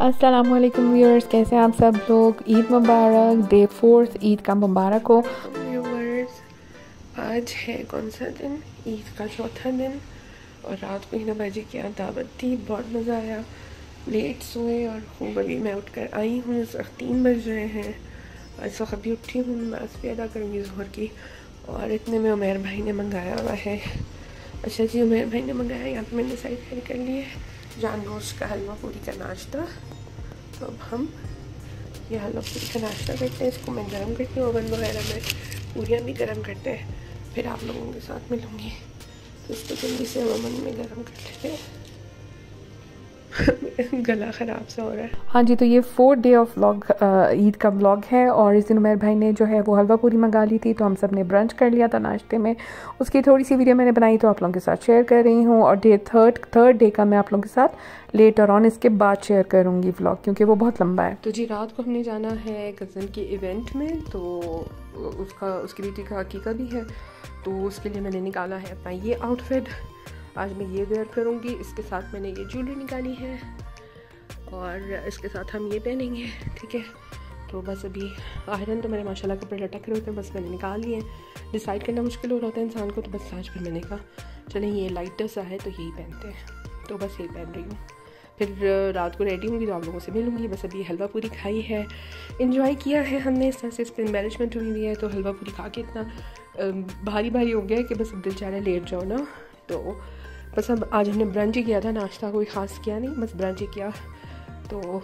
अस्सलामुअलैकुम व्यूअर्स, कैसे हैं आप सब लोग। ईद मुबारक। डे 4 ईद का मुबारक हो व्यूअर्स। आज है कौन सा दिन? ईद का चौथा दिन। और रात को हिना बाजी की दावत थी, बहुत मज़ा आया। लेट सोए और खूब अभी मैं उठकर आई हूँ। इस वक्त 3 बज रहे हैं। इस वक्त अभी उठी हूँ, नमाज़ भी अदा करूँगी ज़ोहर की। और इतने में उमैर भाई ने मंगाया हुआ है। अच्छा जी, उमैर भाई ने मंगाया। यहाँ पे मैंने सारी तैयारी कर ली है। जान रोस्ट का हलवा पूरी का नाश्ता। तो अब हम ये हलवा पूरी का नाश्ता करते हैं। इसको मैं गर्म करती हूँ ओवन वगैरह में, पूरियाँ भी गर्म करते हैं। फिर आप लोगों के साथ मिलूँगी। तो इसको जल्दी से ओवन में गर्म कर लेते हैं। गला ख़राब सा हो रहा है। हाँ जी, तो ये 4th day of vlog, Eid का व्लॉग है। और इस दिन उमैर भाई ने जो है वो हलवा पूरी मंगा ली थी, तो हम सब ने ब्रंच कर लिया था नाश्ते में। उसकी थोड़ी सी वीडियो मैंने बनाई, तो आप लोगों के साथ शेयर कर रही हूँ। और डे थर्ड डे का मैं आप लोगों के साथ लेटर ऑन इसके बाद शेयर करूँगी व्लॉग, क्योंकि वो बहुत लंबा है। तो जी, रात को हमने जाना है कज़न के इवेंट में, तो उसकी बेटी का हकीका भी है, तो उसके लिए मैंने निकाला है अपना ये आउटफिट। आज मैं ये वेयर करूँगी। इसके साथ मैंने ये ज्वेलरी निकाली है और इसके साथ हम ये पहनेंगे, ठीक है। तो बस अभी आयरन तो मेरे माशाल्लाह कपड़े लटक रहे होते हैं, बस मैंने निकाल लिए हैं। डिसाइड करना मुश्किल हो रहा होता है इंसान को, तो बस आज फिर मैंने कहा चलें ये लाइटर सा है तो यही पहनते हैं। तो बस यही पहन रही हूँ। फिर रात को रेडी होंगी तो आप लोगों से मिलूँगी। बस अभी हलवा पूरी खाई है, इंजॉय किया है हमने। इस तरह से इस पर एम्बेलिशमेंट हुई हुई है, तो हलवा पूरी खा के इतना भारी भारी हो गया है कि बस अब दिल चाह रहा है लेट जाओ ना। तो बस अब आज हमने ब्रंच ही किया था, नाश्ता कोई ख़ास किया नहीं, बस ब्रंच ही किया। तो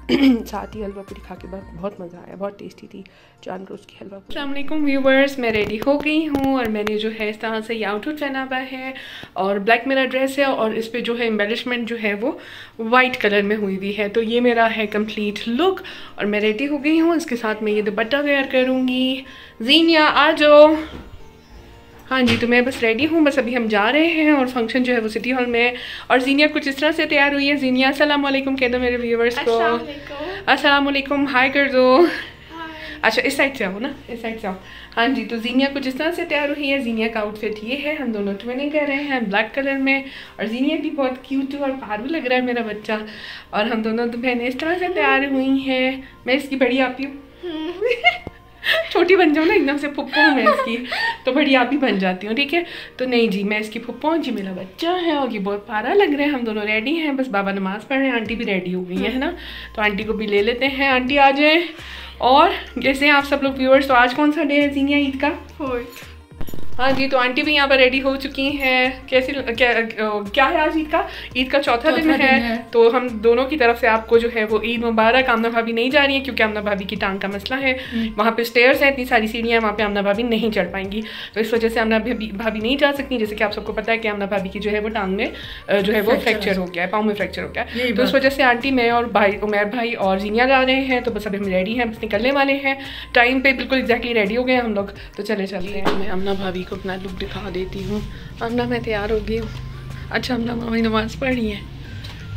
साथ ही हलवा पूरी खा के बहुत मज़ा आया, बहुत टेस्टी थी जान रोज़ की हलवा पूरी। अस्सलाम वालेकुम व्यूवर्स, मैं रेडी हो गई हूँ और मैंने जो है इस तरह से ये आउटफिट पहना हुआ है और ब्लैक मेरा ड्रेस है और इस पर जो है एम्बेलिशमेंट जो है वो वाइट कलर में हुई हुई है। तो ये मेरा है कंप्लीट लुक और मैं रेडी हो गई हूँ। इसके साथ मैं ये दुपट्टा वेयर करूँगी। ज़ीनिया आ जाओ। हाँ जी, तो मैं बस रेडी हूँ। बस अभी हम जा रहे हैं और फंक्शन जो है वो सिटी हॉल में है। और ज़ीनिया कुछ इस तरह से तैयार हुई है। ज़ीनिया अस्सलाम वालेकुम कह दो मेरे व्यूवर्स को। अस्सलाम वालेकुम, हाय कर दो। अच्छा, इस साइड से आओ ना, इस साइड से आओ। हाँ जी, तो ज़ीनिया कुछ इस तरह से तैयार हुई है। ज़ीनिया का आउटफिट ये है। हम दोनों ट्विनिंग कर रहे हैं ब्लैक कलर में। और ज़ीनिया भी बहुत क्यूट और पारू लग रहा है मेरा बच्चा। और हम दोनों बहनें इस तरह से तैयार हुई हैं। मैं इसकी बड़ी आपी हूँ। छोटी बन जाऊँ ना एकदम से, फुप्पो हूँ मैं इसकी, तो बड़ी आप भी बन जाती हूँ, ठीक है। तो नहीं जी, मैं इसकी फुप्पो हूँ जी, मेरा बच्चा है और ये बहुत प्यारा लग रहा है। हम दोनों रेडी हैं, बस बाबा नमाज पढ़ रहे हैं। आंटी भी रेडी हो गई है ना, तो आंटी को भी ले लेते हैं। आंटी आ जाए। और कैसे हैं आप सब लोग व्यूअर्स? तो आज कौन सा डे है ज़ीनिया? ईद का 4th। हाँ जी, तो आंटी भी यहाँ पर रेडी हो चुकी हैं। कैसे क्या है आज? ईद का चौथा दिन है। तो हम दोनों की तरफ से आपको जो है वो ईद मुबारक। आमना भाभी नहीं जा रही है क्योंकि आमना भाभी की टांग का मसला है। वहाँ पे स्टेयर्स हैं, इतनी सारी सीढ़ियाँ, वहाँ पे आमना भाभी नहीं चढ़ पाएंगी। तो इस वजह से आमना भाभी नहीं जा सकती। जैसे कि आप सबको पता है कि आमना भाभी की जो है वो टांग में जो है वो फ्रैक्चर हो गया है, पाँव में फ्रैक्चर हो गया है। तो इस वजह से आंटी, मैं और भाई उमैर भाई और ज़ीनिया जा रहे हैं। तो बस अभी हम रेडी हैं, बस निकलने वाले हैं। टाइम पे बिल्कुल एग्जैक्टली रेडी हो गए हम लोग। तो चले चलते हैं। मैं आमना भाभी को अपना लुक दिखा देती हूँ। अमना, मैं तैयार हो गई हूँ। अच्छा, अमना मामी नमाज़ पढ़ी है,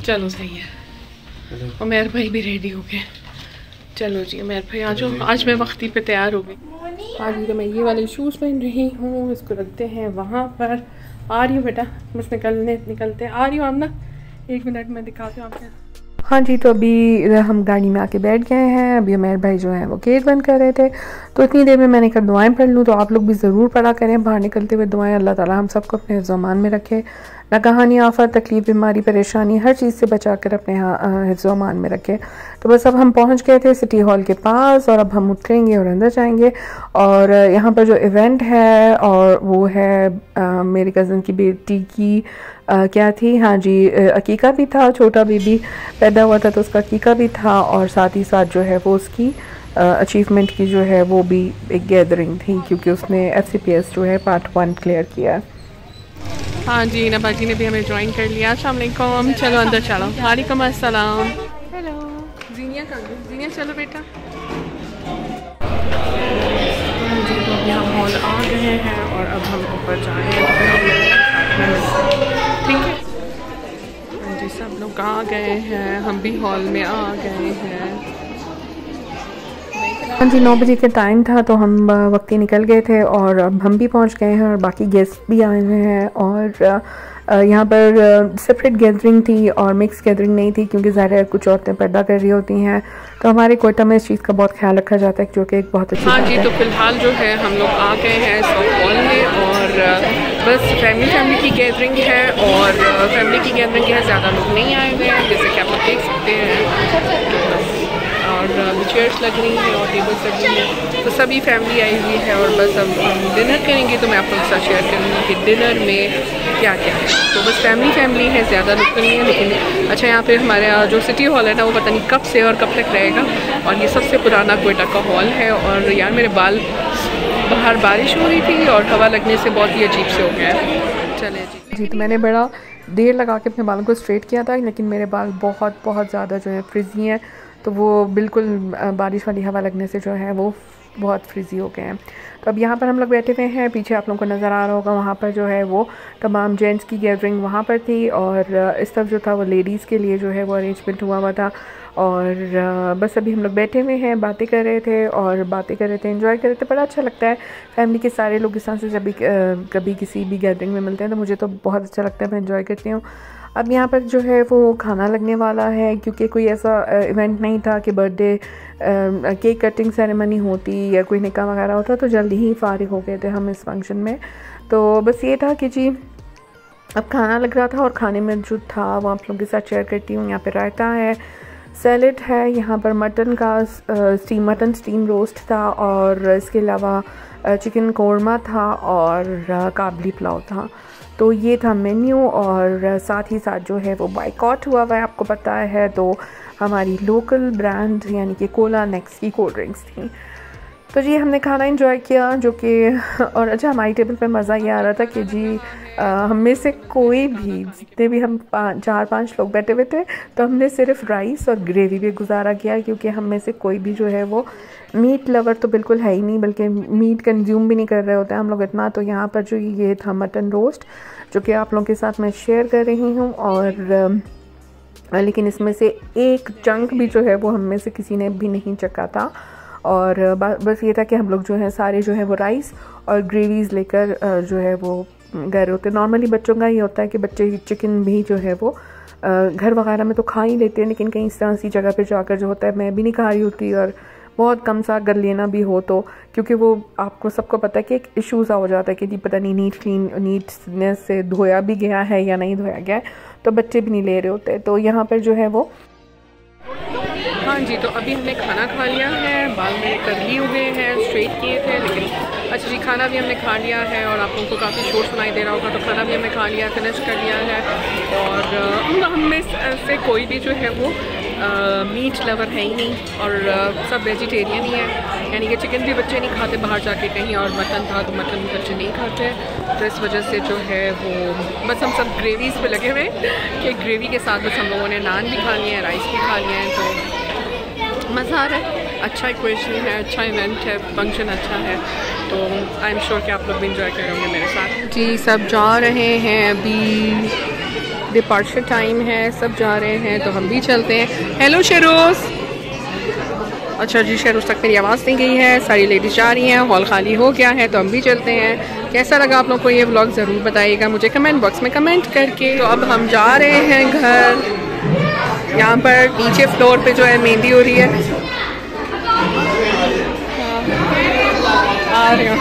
चलो सही है। उमैर भाई भी रेडी हो गए। चलो जी उमैर भाई आ जाओ। आज मैं वक्ती पे तैयार हो गई। हाँ जी, तो मैं ये वाले शूज़ पहन रही हूँ। इसको रखते हैं वहाँ पर। आ रही हूँ बेटा, बस निकलते आ रही हूँ। अमना 1 मिनट में दिखाती हूँ आपको। हाँ जी, तो अभी हम गाड़ी में आके बैठ गए हैं। अभी उमैर भाई जो है वो केक बंद कर रहे थे, तो इतनी देर में मैंने कहा दुआएं पढ़ लूँ। तो आप लोग भी ज़रूर पढ़ा करें बाहर निकलते हुए दुआएं। अल्लाह ताला हम सबको अपने हिफ्ज़-ओ-अमान में रखे, ना कहानी आफत, तकलीफ, बीमारी, परेशानी, हर चीज़ से बचा कर अपने हिफ्ज़-ओ-अमान में रखे। तो बस अब हम पहुँच गए थे सिटी हॉल के पास और अब हम उतरेंगे और अंदर जाएंगे। और यहाँ पर जो इवेंट है और वो है मेरी कज़न की बेटी की क्या थी, हाँ जी, अकीका भी था। छोटा बेबी पैदा हुआ था तो उसका अकीका भी था। और साथ ही साथ जो है वो उसकी अचीवमेंट की जो है वो भी एक गैदरिंग थी, क्योंकि उसने FCPS जो है पार्ट 1 क्लियर किया। हाँ जी, नबाजी ने भी हमें ज्वाइन कर लिया। अस्सलाम वालेकुम। चलो अंदर चलो। वालेकुम अस्सलाम। हेलो ज़ीनिया, ज़ीनिया चलो बेटा। हाँ जी, तो अभी हम हॉल आ गए हैं और अब हम ऊपर जाएँ, ठीक है। हाँ जी, सब लोग आ गए हैं, हम भी हॉल में आ गए हैं। हाँ जी, 9 बजे का टाइम था तो हम वक्ती निकल गए थे और अब हम भी पहुंच गए हैं और बाकी गेस्ट भी आए हुए हैं। और यहाँ पर सेपरेट गैदरिंग थी और मिक्स गैदरिंग नहीं थी, क्योंकि ज़ाहिर है कुछ औरतें पर्दा कर रही होती हैं, तो हमारे कोयटा में इस चीज़ का बहुत ख्याल रखा जाता है, जो कि एक बहुत अच्छी बात है। हाँ जी, तो फिलहाल जो है हम लोग आ गए हैं सॉफ्ट हॉल में, और बस फैमिली की गैदरिंग है, और फैमिली की गैदरिंग है, ज़्यादा लोग नहीं आए हुए हैं जैसे कि आप लोग देख सकते हैं, और चेयर्स लग रही हैं और टेबल्स लग रही हैं, तो सभी फैमिली आई हुई है, और बस अब हम डिनर करेंगे, तो मैं आप लोगों के साथ शेयर करूँगी कि डिनर में क्या क्या है। तो बस फैमिली है, ज़्यादा लोग तो नहीं है, लेकिन अच्छा यहाँ पे हमारे जो सिटी हॉल है ना, वो पता नहीं कब से और कब तक रहेगा, और ये सबसे पुराना कोयटा का हॉल है। और यार मेरे बाल, बाहर बारिश हो रही थी और हवा लगने से बहुत ही अजीब से हो गया है। चले जी। तो मैंने बड़ा देर लगा के अपने बालों को स्ट्रेट किया था, लेकिन मेरे बाल बहुत ज़्यादा जो है फ्रिजी हैं, तो वो बिल्कुल बारिश वाली हवा लगने से जो है वो बहुत फ्रिजी हो गए हैं। तो अब यहाँ पर हम लोग बैठे हुए हैं, पीछे आप लोगों को नज़र आ रहा होगा, वहाँ पर जो है वो तमाम जेंट्स की गैदरिंग वहाँ पर थी, और इस तरफ जो था वो लेडीज़ के लिए जो है वो अरेंजमेंट हुआ था। और बस अभी हम लोग बैठे हुए हैं, बातें कर रहे थे और बातें कर रहे थे, एंजॉय कर रहे थे। बड़ा अच्छा लगता है फैमिली के सारे लोग इस तरह से जब भी कभी किसी भी गैदरिंग में मिलते हैं, तो मुझे तो बहुत अच्छा लगता है, मैं एंजॉय करती हूँ। अब यहाँ पर जो है वो खाना लगने वाला है, क्योंकि कोई ऐसा इवेंट नहीं था कि बर्थडे केक कटिंग सेरेमनी होती या कोई निकाह वगैरह होता, तो जल्दी ही फारिग हो गए थे हम इस फंक्शन में। तो बस ये था कि जी अब खाना लग रहा था, और खाने में जो था वो आप लोगों के साथ शेयर करती हूँ। यहाँ पे रायता है, सैलेड है, यहाँ पर मटन स्टीम रोस्ट था, और इसके अलावा चिकन कोरमा था, और काबली पुलाव था। तो ये था मेन्यू, और साथ ही साथ जो है वो बाइकॉट हुआ है, आपको पता है, तो हमारी लोकल ब्रांड यानी कि कोला नेक्स की कोल्ड ड्रिंक्स थी। तो जी हमने खाना एंजॉय किया, जो कि और अच्छा हमारी टेबल पे मज़ा ये आ रहा था कि जी हम में से कोई भी, जितने भी हम 4-5 लोग बैठे हुए थे, तो हमने सिर्फ राइस और ग्रेवी पे गुजारा किया, क्योंकि हम में से कोई भी जो है वो मीट लवर तो बिल्कुल है ही नहीं, बल्कि मीट कंज्यूम भी नहीं कर रहे होते हैं हम लोग इतना। तो यहाँ पर जो ये था मटन रोस्ट, जो कि आप लोगों के साथ मैं शेयर कर रही हूँ, और लेकिन इसमें से एक चंक भी जो है वो हम में से किसी ने भी नहीं चखा था। और बस ये था कि हम लोग जो है सारे जो है वो राइस और ग्रेवीज़ लेकर जो है वो गए होते। नॉर्मली बच्चों का ये होता है कि बच्चे चिकन भी जो है वो घर वगैरह में तो खा ही लेते हैं, लेकिन कहीं इस तरह सी जगह पे जाकर जो होता है, मैं भी नहीं खा रही होती, और बहुत कम सा अगर लेना भी हो तो, क्योंकि वो आपको सबको पता है कि एक इशू सा हो जाता है कि जी पता नहीं नीटनेस से धोया भी गया है या नहीं धोया गया है, तो बच्चे भी नहीं ले रहे होते। तो यहाँ पर जो है वो हाँ जी, तो अभी हमने खाना खा लिया है, बाल मेरे कर्ली हुए हैं, स्ट्रेट किए थे, लेकिन अच्छा जी खाना भी हमने खा लिया है, और आप लोगों को काफ़ी शोर सुनाई दे रहा होगा, तो खाना भी हमने खा लिया, फिनिश कर लिया है। और हम में से कोई भी जो है वो मीट लवर है ही नहीं, और सब वेजिटेरियन ही है, यानी कि चिकन भी बच्चे नहीं खाते बाहर जाके कहीं, और मटन था तो मटन भी बच्चे नहीं खाते, तो इस वजह से जो है वो बस हम सब ग्रेवीज़ पे लगे हुए कि ग्रेवी के साथ बस हम लोगों ने नान भी खा लिए हैं, राइस भी खा लिए हैं, तो मज़ा आ रहा है। अच्छा इक्वेशन है, अच्छा इवेंट है, फंक्शन अच्छा है, तो आई एम श्योर कि आप लोग भी इंजॉय करेंगे मेरे साथ। जी सब जा रहे हैं, अभी डिपार्चर टाइम है, सब जा रहे हैं, तो हम भी चलते हैं। हेलो शेरोज़। अच्छा जी, शेरोज़ तक मेरी आवाज़ नहीं गई है, सारी लेडीज़ जा रही हैं, हॉल खाली हो गया है, तो हम भी चलते हैं। कैसा लगा आप लोग को ये व्लॉग ज़रूर बताइएगा मुझे कमेंट बॉक्स में कमेंट करके। तो अब हम जा रहे हैं घर, यहाँ पर नीचे फ्लोर पे जो है मेहंदी हो रही है, आ रही हूँ।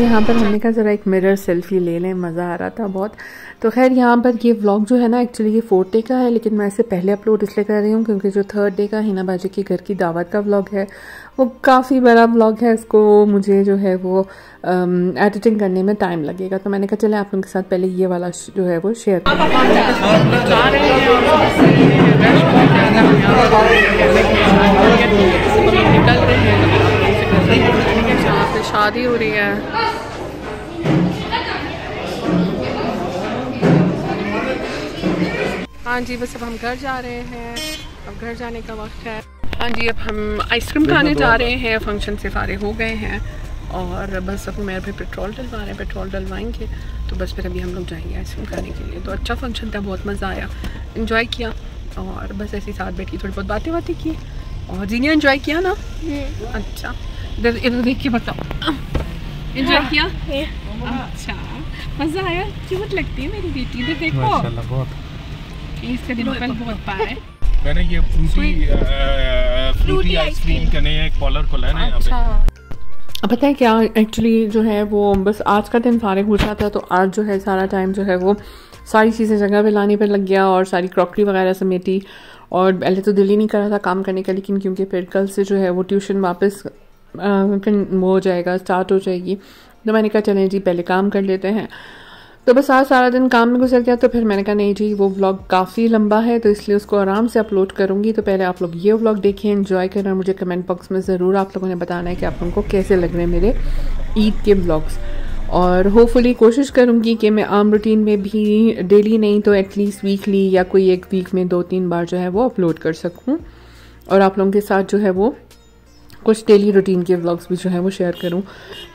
यहाँ पर हमने कहा ज़रा एक मिरर सेल्फ़ी ले लें, मज़ा आ रहा था बहुत। तो खैर यहाँ पर ये व्लॉग जो है ना, एक्चुअली ये 4th डे का है, लेकिन मैं इसे पहले अपलोड इसलिए कर रही हूँ क्योंकि जो 3rd डे का हिना बाजी के घर की दावत का व्लॉग है वो काफ़ी बड़ा व्लॉग है, उसको मुझे जो है वो एडिटिंग करने में टाइम लगेगा, तो मैंने कहा चले आप लोगों के साथ पहले ये वाला जो है वो शेयर कर। शादी हो रही है, हाँ जी बस अब हम घर जा रहे हैं, अब घर जाने का वक्त है। हाँ जी अब हम आइसक्रीम खाने जा रहे हैं, फंक्शन से फारिग हो गए हैं, और बस अब मेरे पे पेट्रोल डलवा रहे हैं, पेट्रोल डलवाएंगे तो बस फिर अभी हम लोग जाएंगे आइसक्रीम खाने के लिए। तो अच्छा फंक्शन था, बहुत मज़ा आया, इंजॉय किया। और बस ऐसे ही साथ बैठी थोड़ी बहुत बातें की। और जीनिया एंजॉय किया ना? अच्छा, इधर इधर देख के बताओ, एंजॉय किया? अच्छा, मज़ा आया? क्यूट लगती है मेरी बेटी, इधर देखो माशाल्लाह बहुत। इसका डिम्पल बहुत पार है। मैंने ये फ्रूटी आइसक्रीम का नया एक कॉलर खोला है ना यहाँ पे। अब पता है क्या, एक्चुअली जो है वो बस आज का दिन फारिग हुआ था, तो आज जो है सारा टाइम जो है वो सारी चीज़ें जगह पे लाने पर लग गया और सारी क्रॉकरी वगैरह समेटी। और पहले तो दिल ही नहीं कर रहा था काम करने का, लेकिन क्योंकि फिर कल से जो है वो ट्यूशन वापस फिर वो हो जाएगा, स्टार्ट हो जाएगी, तो मैंने कहा चलें जी पहले काम कर लेते हैं। तो बस आज सारा दिन काम में गुजर गया। तो फिर मैंने कहा नहीं जी वो व्लॉग काफ़ी लंबा है, तो इसलिए उसको आराम से अपलोड करूँगी। तो पहले आप लोग ये व्लॉग देखिए, एंजॉय करें और मुझे कमेंट बॉक्स में ज़रूर आप लोगों ने बताना है कि आप लोगों को कैसे लग रहे हैं मेरे ईद के व्लॉग्स। और होपफुली कोशिश करूँगी कि मैं आम रूटीन में भी डेली नहीं तो एटलीस्ट वीकली या कोई एक वीक में 2-3 बार जो है वो अपलोड कर सकूँ, और आप लोगों के साथ जो है वो कुछ डेली रूटीन के व्लॉग्स भी जो है वो शेयर करूं।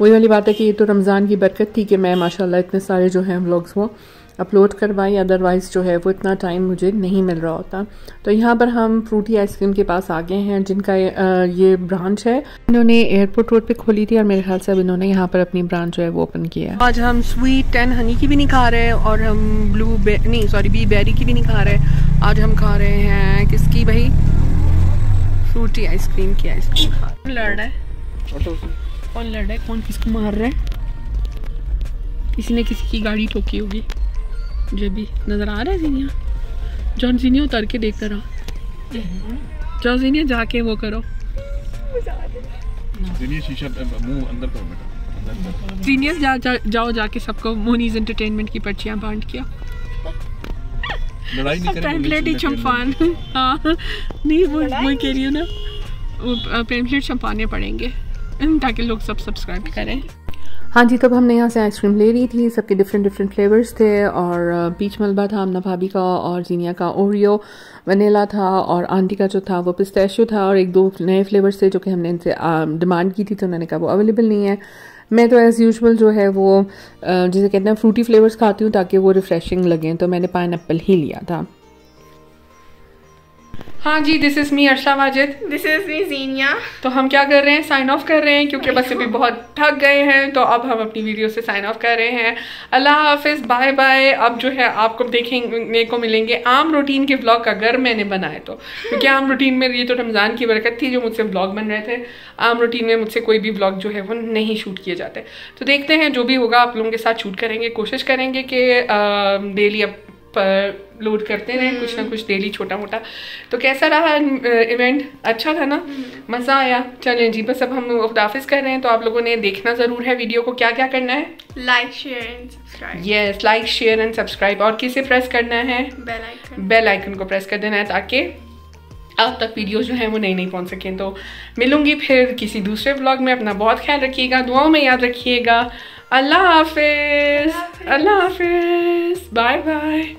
वही वाली बात है कि ये तो रमज़ान की बरकत थी कि मैं माशाल्लाह इतने सारे जो हैं व्लॉग्स वो अपलोड करवाई, अदरवाइज़ जो है वो इतना टाइम मुझे नहीं मिल रहा होता। तो यहाँ पर हम फ्रूटी आइसक्रीम के पास आ गए हैं, जिनका ये ब्रांच है। इन्होंने एयरपोर्ट रोड पे खोली थी और मेरे ख्याल से अब इन्होंने यहाँ पर अपनी ब्रांच जो है वो ओपन किया है। आज हम स्वीट एंड हनी की भी नहीं खा रहे और हम बी बेरी की भी नहीं खा रहे। आज हम खा रहे हैं किसकी भाई, फ्रूटी आइसक्रीम की आइसक्रीम। कौन लड़ रहा है, कौन किसको मार रहा है? किसी ने किसी की गाड़ी ठोकी होगी। मुझे भी नजर आ रहा है जीनिया। जॉन जीनिया उतर के देख कर आओ, जॉन जीनिया जाके वो करो, शीशा मुंह अंदर करो बेटा, जीनिया जाओ जाके सबको मोनीज एंटरटेनमेंट की पर्चियां बांट किया। लड़ाई नहीं पैम्पलेट शम्पान, हाँ नहीं वो कह रही हूँ ना, वो पैम्पलेट शम्पाने पड़ेंगे ताकि लोग सब सब्सक्राइब करें। हाँ जी, तब हमने यहाँ से आइसक्रीम ले रही थी, सबके डिफरेंट फ्लेवर्स थे। और पीच मलबा था अमना भाभी का, और जीनिया का ओरियो वनीला था, और आंटी का जो था वो पिस्ताशियो था, और 1-2 नए फ्लेवर्स थे जो कि हमने इनसे डिमांड की थी, तो उन्होंने कहा वो अवेलेबल नहीं है। मैं तो एज़ यूजुअल जो है वो जिसे कहते हैं फ्रूटी फ्लेवर्स खाती हूँ ताकि वो रिफ़्रेशिंग लगें, तो मैंने पाइनएप्पल ही लिया था। हाँ जी, this is me Arsha Wajid, this is me Jeenia. तो हम क्या कर रहे हैं, साइन ऑफ कर रहे हैं क्योंकि बस अभी बहुत थक गए हैं, तो अब हम अपनी वीडियो से साइन ऑफ कर रहे हैं। अल्लाह हाफिज़, बाय बाय। अब जो है आपको देखने को मिलेंगे आम रूटीन के व्लॉग अगर मैंने बनाए तो, क्योंकि आम रूटीन में ये तो रमज़ान की बरकत थी जो मुझसे व्लॉग बन रहे थे। आम रूटीन में मुझसे कोई भी व्लॉग जो है वो नहीं शूट किए जाते। तो देखते हैं जो भी होगा आप लोगों के साथ शूट करेंगे, कोशिश करेंगे कि डेली अब पर लोड करते रहे कुछ ना कुछ डेली छोटा मोटा। तो कैसा रहा इवेंट? अच्छा था ना, मज़ा आया। चलें जी, बस अब हम खुदाफिज़ कर रहे हैं। तो आप लोगों ने देखना ज़रूर है वीडियो को। क्या क्या करना है? Like share and subscribe. Yes, like share and subscribe. और किसे प्रेस करना है? बेल आइकन को प्रेस कर देना है ताकि अब तक वीडियो जो है वो नहीं पहुंच सकें। तो मिलूंगी फिर किसी दूसरे व्लॉग में। अपना बहुत ख्याल रखिएगा, दुआओं में याद रखिएगा। अल्लाह हाफिज़, अल्लाह हाफिज़, बाय बाय।